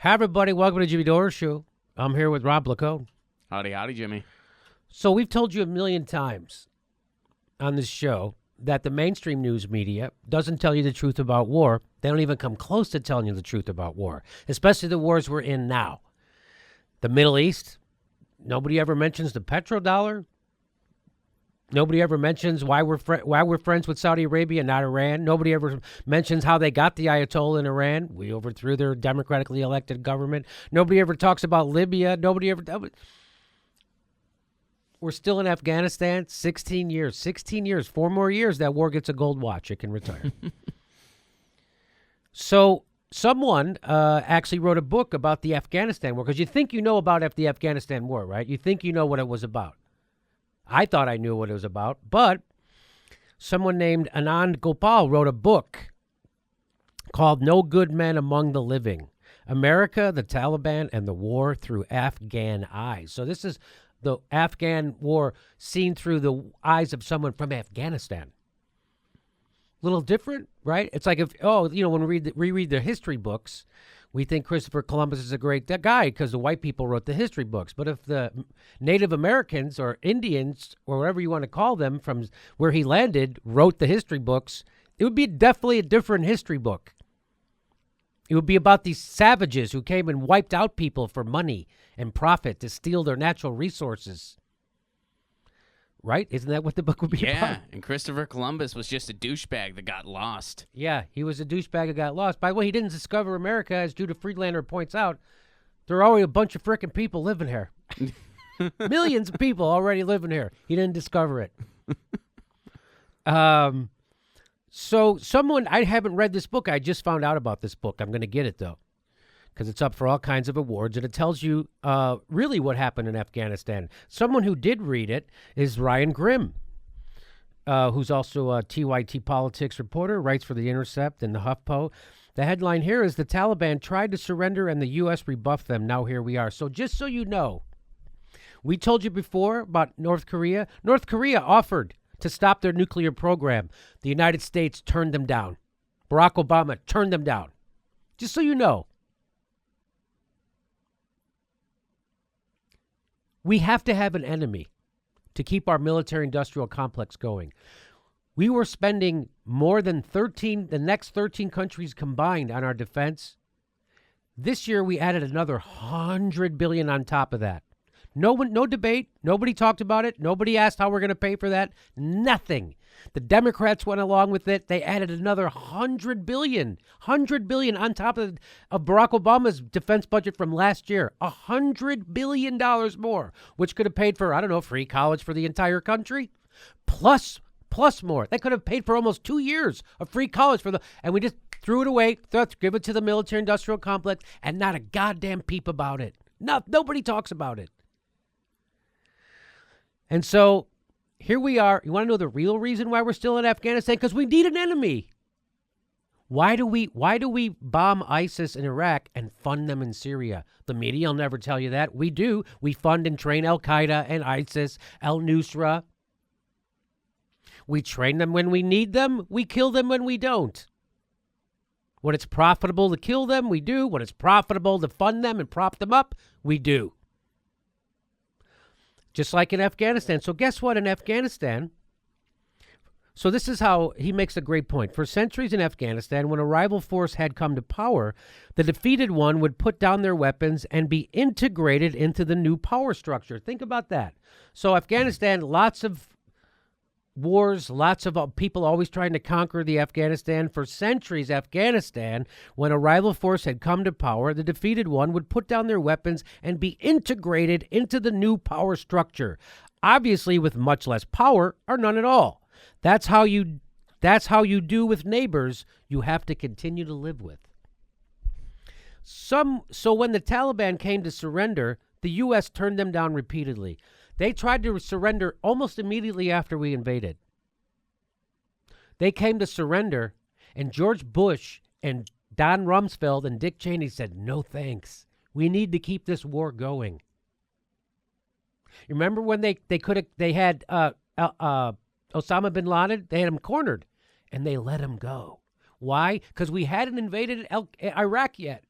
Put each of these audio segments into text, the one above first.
Hi, everybody. Welcome to Jimmy Dore Show. I'm here with Rob Lacone. Howdy, Jimmy. So we've told you a million times on this show that the mainstream news media doesn't tell you the truth about war. They don't even come close to telling you the truth about war, especially the wars we're in now. The Middle East, nobody ever mentions the petrodollar. Nobody ever mentions why we're friends with Saudi Arabia, not Iran. Nobody ever mentions how they got the Ayatollah in Iran. We overthrew their democratically elected government. Nobody ever talks about Libya. We're still in Afghanistan. 16 years. 16 years. 4 more years. That war gets a gold watch. It can retire. So someone actually wrote a book about the Afghanistan war, because you think you know about the Afghanistan war, right? You think you know what it was about. I thought I knew what it was about, but someone named Anand Gopals wrote a book called No Good Men Among the Living, America, the Taliban, and the War Through Afghan Eyes. So this is the Afghan war seen through the eyes of someone from Afghanistan. Little different, right? It's like when we reread the history books, we think Christopher Columbus is a great guy because the white people wrote the history books. But if the Native Americans or Indians or whatever you want to call them from where he landed wrote the history books, it would be definitely a different history book. It would be about these savages who came and wiped out people for money and profit to steal their natural resources. Right? Isn't that what the book would be about? Yeah, and Christopher Columbus was just a douchebag that got lost. Yeah, he was a douchebag that got lost. By the way, he didn't discover America, as Judah Friedlander points out. There are already a bunch of frickin' people living here. Millions of people already living here. He didn't discover it. So someone, I haven't read this book. I just found out about this book. I'm going to get it, though, because it's up for all kinds of awards, and it tells you really what happened in Afghanistan. Someone who did read it is Ryan Grimm, who's also a TYT politics reporter, writes for The Intercept and the HuffPo. The headline here is, the Taliban tried to surrender and the U.S. rebuffed them. Now here we are. So just so you know, we told you before about North Korea. North Korea offered to stop their nuclear program. The United States turned them down. Barack Obama turned them down. Just so you know. We have to have an enemy to keep our military-industrial complex going. We were spending more than the next 13 countries combined on our defense. This year, we added another $100 billion on top of that. No debate. Nobody talked about it. Nobody asked how we're going to pay for that. Nothing. The Democrats went along with it. They added another $100 billion on top of Barack Obama's defense budget from last year. $100 billion more, which could have paid for, free college for the entire country, plus more. They could have paid for almost 2 years of free college and we just threw it away, give it to the military-industrial complex, and not a goddamn peep about it. Nobody talks about it. And so here we are. You want to know the real reason why we're still in Afghanistan? Because we need an enemy. Why do we bomb ISIS in Iraq and fund them in Syria? The media will never tell you that. We do. We fund and train Al-Qaeda and ISIS, Al-Nusra. We train them when we need them. We kill them when we don't. When it's profitable to kill them, we do. When it's profitable to fund them and prop them up, we do. Just like in Afghanistan. So guess what? In Afghanistan, so this is how he makes a great point. For centuries in Afghanistan, when a rival force had come to power, the defeated one would put down their weapons and be integrated into the new power structure. Think about that. So Afghanistan, lots of wars, lots of people always trying to conquer the Afghanistan. For centuries, Afghanistan, when a rival force had come to power, the defeated one would put down their weapons and be integrated into the new power structure, obviously with much less power or none at all. That's how you do with neighbors you have to continue to live with. So when the Taliban came to surrender, the U.S. turned them down repeatedly. They tried to surrender almost immediately after we invaded. They came to surrender, and George Bush and Don Rumsfeld and Dick Cheney said, no thanks. We need to keep this war going. You remember when they had Osama bin Laden? They had him cornered, and they let him go. Why? Because we hadn't invaded Iraq yet.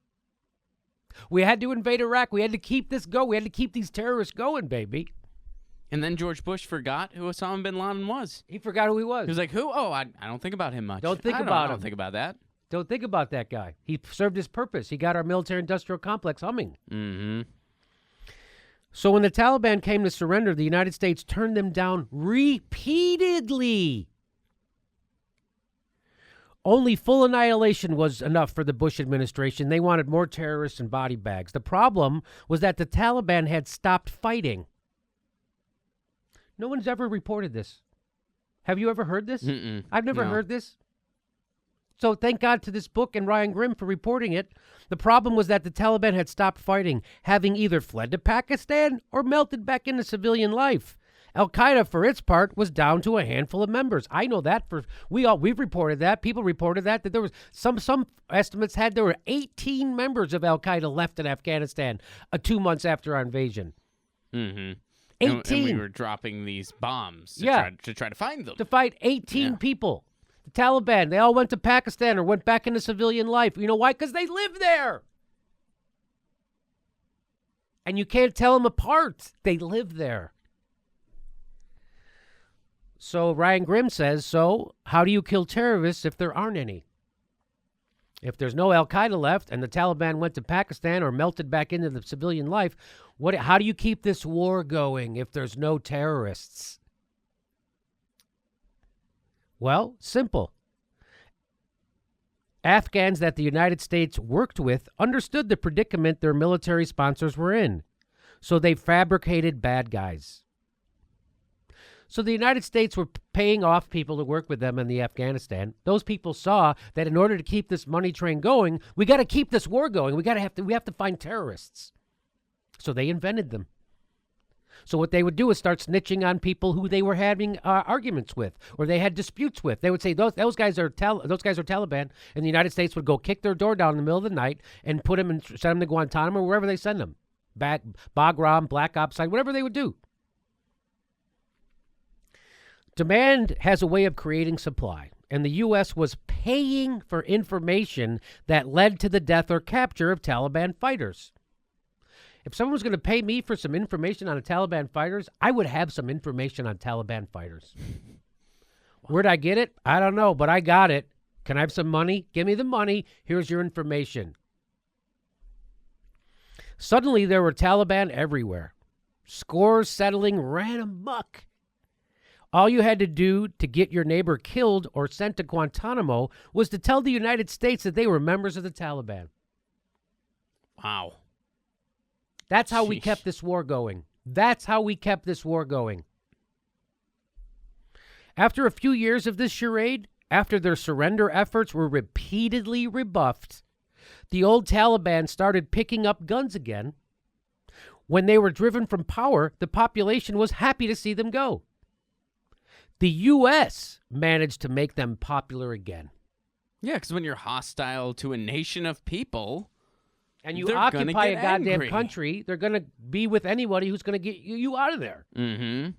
We had to invade Iraq. We had to keep this going. We had to keep these terrorists going, baby. And then George Bush forgot who Osama bin Laden was. He forgot who he was. He was like, who? Oh, I don't think about him much. Don't think I about don't him. think about that. Don't think about that guy. He served his purpose. He got our military-industrial complex humming. Mm-hmm. So when the Taliban came to surrender, the United States turned them down repeatedly. Only full annihilation was enough for the Bush administration. They wanted more terrorists and body bags. The problem was that the Taliban had stopped fighting. No one's ever reported this. Have you ever heard this? Mm-mm. I've never No. heard this. So thank God to this book and Ryan Grimm for reporting it. The problem was that the Taliban had stopped fighting, having either fled to Pakistan or melted back into civilian life. Al-Qaeda, for its part, was down to a handful of members. I know that we've reported that. People reported that there was some estimates had there were 18 members of Al-Qaeda left in Afghanistan 2 months after our invasion. Mm-hmm. 18 And we were dropping these bombs to try to find them. to fight 18 people. The Taliban, they all went to Pakistan or went back into civilian life. You know why? Because they live there. And you can't tell them apart. They live there. So Ryan Grimm says, so how do you kill terrorists if there aren't any? If there's no Al-Qaeda left and the Taliban went to Pakistan or melted back into the civilian life, how do you keep this war going if there's no terrorists? Well, simple. Afghans that the United States worked with understood the predicament their military sponsors were in, so they fabricated bad guys. So the United States were paying off people to work with them in the Afghanistan. Those people saw that in order to keep this money train going, we got to keep this war going. We have to find terrorists. So they invented them. So what they would do is start snitching on people who they were having arguments with or they had disputes with. They would say those guys are Taliban, and the United States would go kick their door down in the middle of the night and put them and send them to Guantanamo or wherever they send them, Bagram, Black Ops side, whatever they would do. Demand has a way of creating supply, and the U.S. was paying for information that led to the death or capture of Taliban fighters. If someone was going to pay me for some information on the Taliban fighters, I would have some information on Taliban fighters. Where'd I get it? I don't know, but I got it. Can I have some money? Give me the money. Here's your information. Suddenly, there were Taliban everywhere. Scores settling ran amok. All you had to do to get your neighbor killed or sent to Guantanamo was to tell the United States that they were members of the Taliban. Wow. That's how we kept this war going. That's how we kept this war going. After a few years of this charade, after their surrender efforts were repeatedly rebuffed, the old Taliban started picking up guns again. When they were driven from power, the population was happy to see them go. The U.S. managed to make them popular again. Yeah, because when you're hostile to a nation of people, and you they're occupy a get goddamn angry. country, they're going to be with anybody who's going to get you out of there. Mm-hmm.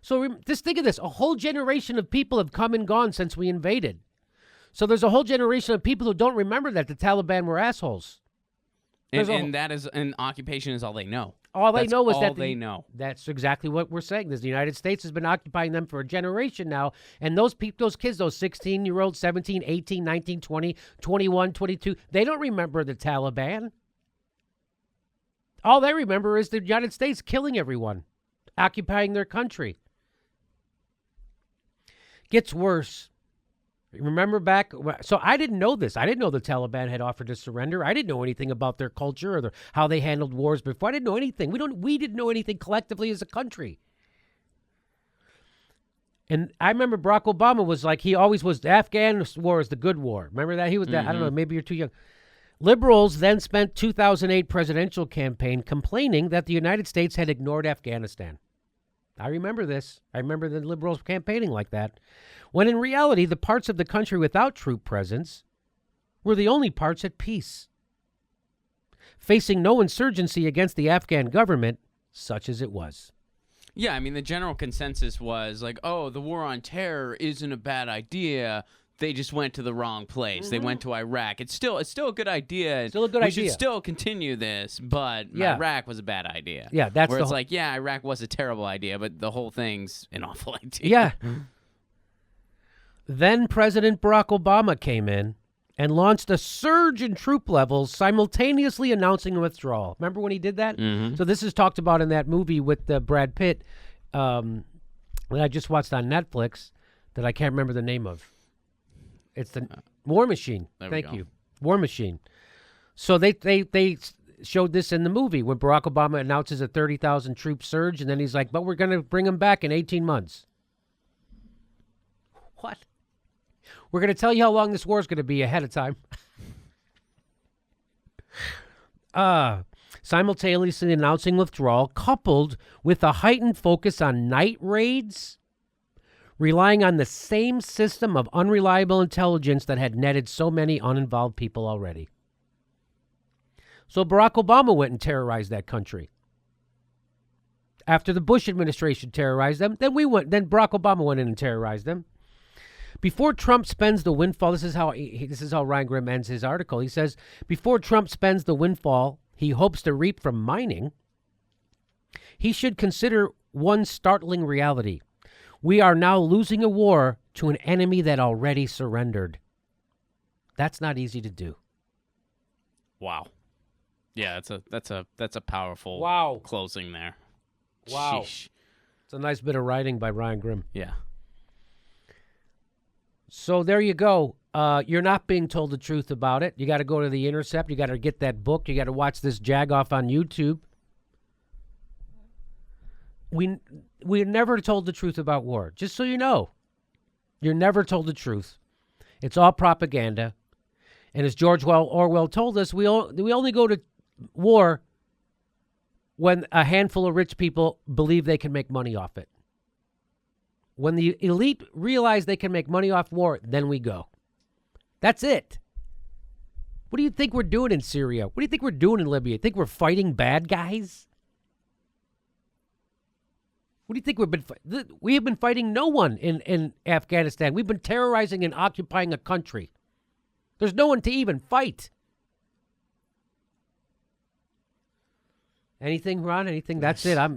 So just think of this. A whole generation of people have come and gone since we invaded. So there's a whole generation of people who don't remember that the Taliban were assholes. And that is an occupation is all they know. All they know is all that they know. That's exactly what we're saying. The United States has been occupying them for a generation now. And those kids, those 16-year-olds, 17, 18, 19, 20, 21, 22, they don't remember the Taliban. All they remember is the United States killing everyone, occupying their country. Gets worse. Remember back? So I didn't know this. I didn't know the Taliban had offered to surrender. I didn't know anything about their culture or how they handled wars before. I didn't know anything. We didn't know anything collectively as a country. And I remember Barack Obama was like, he always was, the Afghan war is the good war. Remember that? He was that. I don't know, maybe you're too young. Liberals then spent 2008 presidential campaign complaining that the United States had ignored Afghanistan. I remember this. I remember the liberals campaigning like that. When in reality, the parts of the country without troop presence were the only parts at peace, facing no insurgency against the Afghan government, such as it was. Yeah, I mean, the general consensus was like, oh, the war on terror isn't a bad idea. they just went to the wrong place. They went to Iraq. It's still a good idea. Still a good we idea. should still continue this, but Iraq was a bad idea. Yeah, that's where the it's like, yeah, Iraq was a terrible idea, but the whole thing's an awful idea. Yeah. Then President Barack Obama came in and launched a surge in troop levels, simultaneously announcing a withdrawal. Remember when he did that? Mm-hmm. So this is talked about in that movie with Brad Pitt that I just watched on Netflix that I can't remember the name of. It's the War Machine. Thank you. War Machine. So they showed this in the movie when Barack Obama announces a 30,000 troop surge, and then he's like, but we're going to bring them back in 18 months. What? We're going to tell you how long this war is going to be ahead of time. Simultaneously announcing withdrawal, coupled with a heightened focus on night raids, relying on the same system of unreliable intelligence that had netted so many uninvolved people already. So Barack Obama went and terrorized that country. After the Bush administration terrorized them, then Barack Obama went in and terrorized them. Before Trump spends the windfall, this is how Ryan Grimm ends his article. He says, before Trump spends the windfall he hopes to reap from mining, he should consider one startling reality. We are now losing a war to an enemy that already surrendered. That's not easy to do. Wow. Yeah, that's a powerful closing there. Wow. Sheesh. It's a nice bit of writing by Ryan Grimm. Yeah. So there you go. You're not being told the truth about it. You got to go to The Intercept. You got to get that book. You got to watch this jag-off on YouTube. We're never told the truth about war. Just so you know, you're never told the truth. It's all propaganda. And as George Orwell told us, we only go to war when a handful of rich people believe they can make money off it. When the elite realize they can make money off war, then we go. That's it. What do you think we're doing in Syria? What do you think we're doing in Libya? You think we're fighting bad guys? What do you think we have been fighting no one in Afghanistan. We've been terrorizing and occupying a country. There's no one to even fight. Anything, Ron? Anything? That's it. I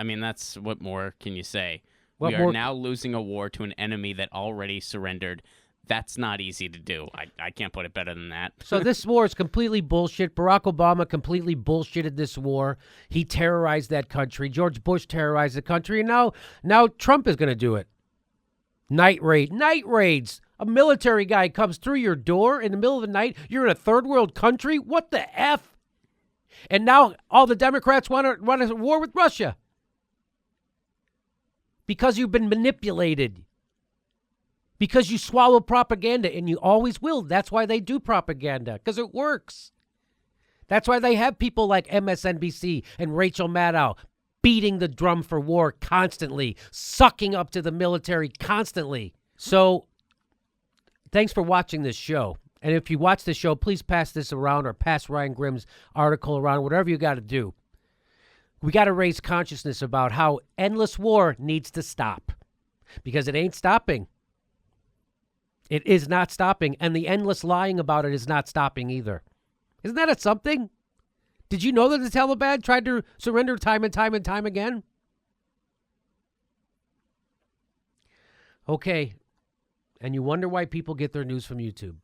mean, that's what more can you say? We are now losing a war to an enemy that already surrendered. That's not easy to do. I can't put it better than that. So this war is completely bullshit. Barack Obama completely bullshitted this war. He terrorized that country. George Bush terrorized the country. And now Trump is going to do it. Night raids. A military guy comes through your door in the middle of the night. You're in a third world country. What the F? And now all the Democrats want a war with Russia. Because you've been manipulated. Because you swallow propaganda, and you always will. That's why they do propaganda, because it works. That's why they have people like MSNBC and Rachel Maddow beating the drum for war constantly, sucking up to the military constantly. So thanks for watching this show. And if you watch this show, please pass this around or pass Ryan Grimm's article around, whatever you got to do. We got to raise consciousness about how endless war needs to stop, because it ain't stopping. It is not stopping, and the endless lying about it is not stopping either. Isn't that something? Did you know that the Taliban tried to surrender time and time and time again? Okay, and you wonder why people get their news from YouTube.